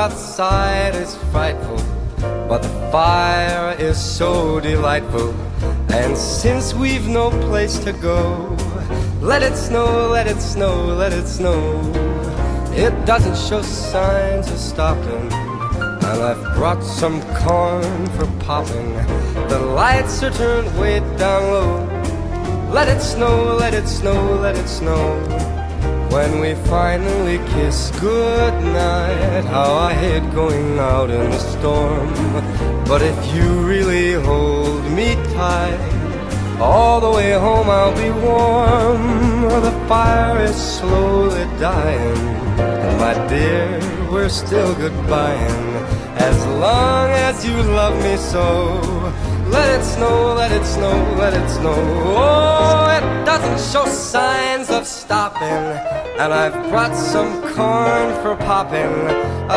outside is frightful, but the fire is so delightful. And since we've no place to go, let it snow, let it snow, let it snow. It doesn't show signs of stopping, and I've brought some corn for popping. The lights are turned way down low. Let it snow, let it snow, let it snow. When we finally kiss goodnight, how I hate going out in the storm. But if you really hold me tight, all the way home I'll be warm. The fire is slowly dying, and my dear, we're still goodbying. As long as you love me so, let it snow, let it snow, let it snow. Oh, it doesn't show signs of stopping, and I've brought some corn for popping.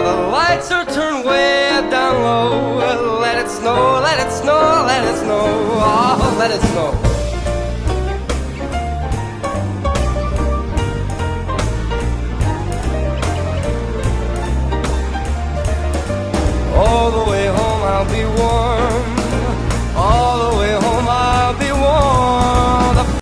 The lights are turned way down low. Let it snow, let it snow, let it snow. Oh, let it snow. All the way home I'll be warm.